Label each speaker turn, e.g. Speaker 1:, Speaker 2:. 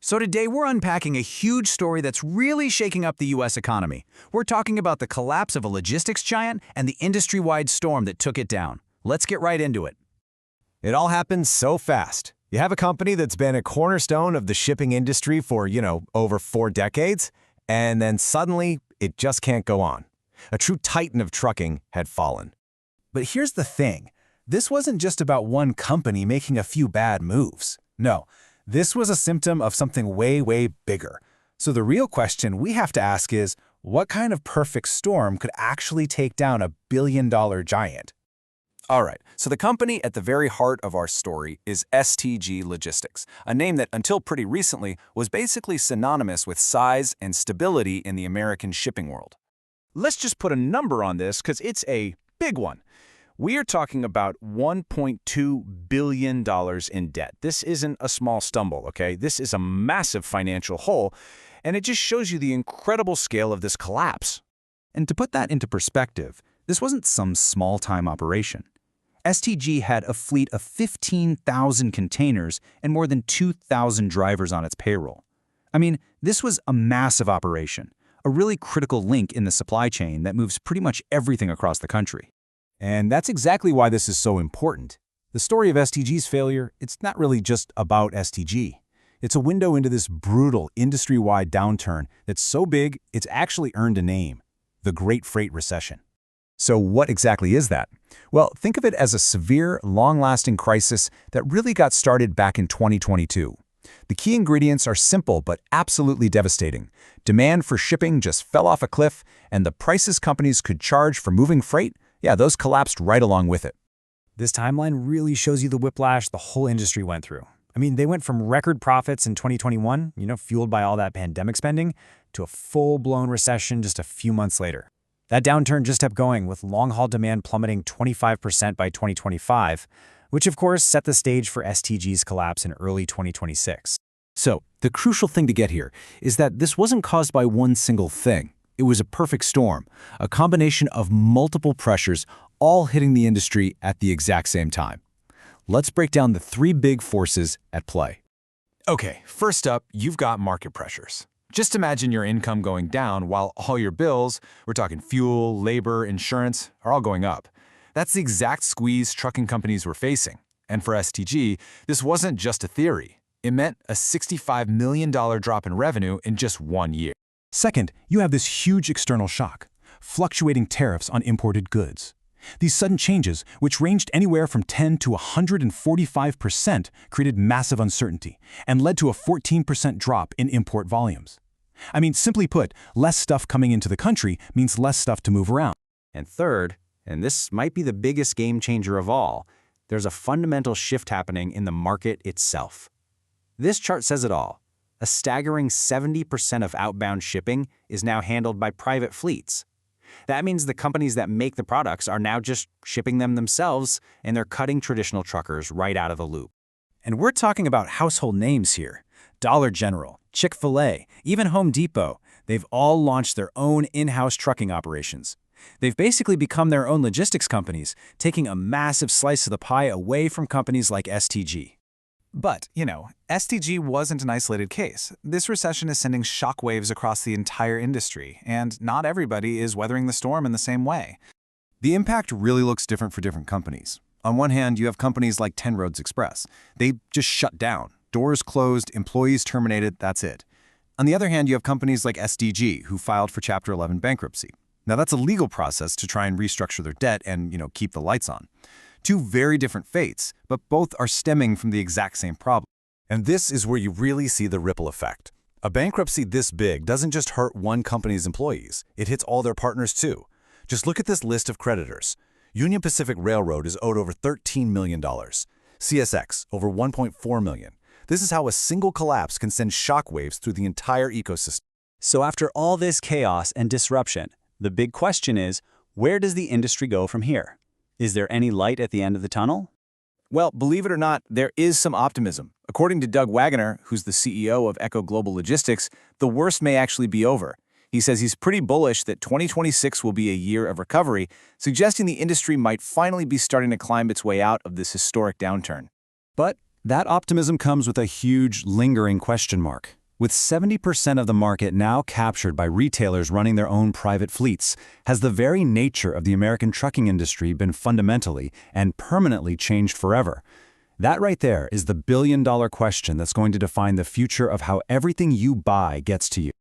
Speaker 1: So today we're unpacking a huge story that's really shaking up the U.S. economy. We're talking about the collapse of a logistics giant and the industry-wide storm that took it down. Let's get right into it.
Speaker 2: It all happened so fast. You have a company that's been a cornerstone of the shipping industry for, over 4 decades, and then suddenly it just can't go on. A true titan of trucking had fallen.
Speaker 3: But here's the thing. This wasn't just about one company making a few bad moves. No, this was a symptom of something way, way bigger. So the real question we have to ask is, what kind of perfect storm could actually take down a billion-dollar giant?
Speaker 4: All right, so the company at the very heart of our story is STG Logistics, a name that until pretty recently was basically synonymous with size and stability in the American shipping world.
Speaker 1: Let's just put a number on this because it's a big one. We are talking about $1.2 billion in debt. This isn't a small stumble, okay? This is a massive financial hole, and it just shows you the incredible scale of this collapse.
Speaker 3: And to put that into perspective, this wasn't some small-time operation. STG had a fleet of 15,000 containers and more than 2,000 drivers on its payroll. I mean, this was a massive operation, a really critical link in the supply chain that moves pretty much everything across the country.
Speaker 2: And that's exactly why this is so important. The story of STG's failure, it's not really just about STG. It's a window into this brutal industry-wide downturn that's so big it's actually earned a name, the Great Freight Recession. So what exactly is that? Well, think of it as a severe, long-lasting crisis that really got started back in 2022. The key ingredients are simple but absolutely devastating. Demand for shipping just fell off a cliff, and the prices companies could charge for moving freight, those collapsed right along with it.
Speaker 5: This timeline really shows you the whiplash the whole industry went through. I mean, they went from record profits in 2021, fueled by all that pandemic spending, to a full-blown recession just a few months later. That downturn just kept going, with long-haul demand plummeting 25% by 2025, which of course set the stage for STG's collapse in early 2026.
Speaker 2: So, the crucial thing to get here is that this wasn't caused by one single thing. It was a perfect storm, a combination of multiple pressures all hitting the industry at the exact same time. Let's break down the 3 big forces at play.
Speaker 4: Okay, first up, you've got market pressures. Just imagine your income going down while all your bills, we're talking fuel, labor, insurance, are all going up. That's the exact squeeze trucking companies were facing. And for STG, this wasn't just a theory. It meant a $65 million drop in revenue in just 1 year.
Speaker 3: Second, you have this huge external shock, fluctuating tariffs on imported goods. These sudden changes, which ranged anywhere from 10 to 145%, created massive uncertainty and led to a 14% drop in import volumes. I mean, simply put, less stuff coming into the country means less stuff to move around.
Speaker 5: And third, and this might be the biggest game changer of all, there's a fundamental shift happening in the market itself. This chart says it all. A staggering 70% of outbound shipping is now handled by private fleets. That means the companies that make the products are now just shipping them themselves, and they're cutting traditional truckers right out of the loop.
Speaker 3: And we're talking about household names here. Dollar General, Chick-fil-A, even Home Depot. They've all launched their own in-house trucking operations. They've basically become their own logistics companies, taking a massive slice of the pie away from companies like STG.
Speaker 1: But, STG wasn't an isolated case. This recession is sending shockwaves across the entire industry, and not everybody is weathering the storm in the same way.
Speaker 2: The impact really looks different for different companies. On one hand, you have companies like 10 Roads Express. They just shut down. Doors closed, employees terminated, that's it. On the other hand, you have companies like STG, who filed for Chapter 11 bankruptcy. Now, that's a legal process to try and restructure their debt and, keep the lights on. 2 very different fates, but both are stemming from the exact same problem. And this is where you really see the ripple effect. A bankruptcy this big doesn't just hurt one company's employees, it hits all their partners too. Just look at this list of creditors. Union Pacific Railroad is owed over $13 million. CSX, over $1.4 million. This is how a single collapse can send shockwaves through the entire ecosystem.
Speaker 5: So after all this chaos and disruption, the big question is, where does the industry go from here? Is there any light at the end of the tunnel?
Speaker 4: Well, believe it or not, there is some optimism. According to Doug Wagoner, who's the CEO of Echo Global Logistics, the worst may actually be over. He says he's pretty bullish that 2026 will be a year of recovery, suggesting the industry might finally be starting to climb its way out of this historic downturn.
Speaker 5: But
Speaker 2: That optimism comes with a huge, lingering question mark. With 70% of the market now captured by retailers running their own private fleets, has the very nature of the American trucking industry been fundamentally and permanently changed forever? That right there is the billion-dollar question that's going to define the future of how everything you buy gets to you.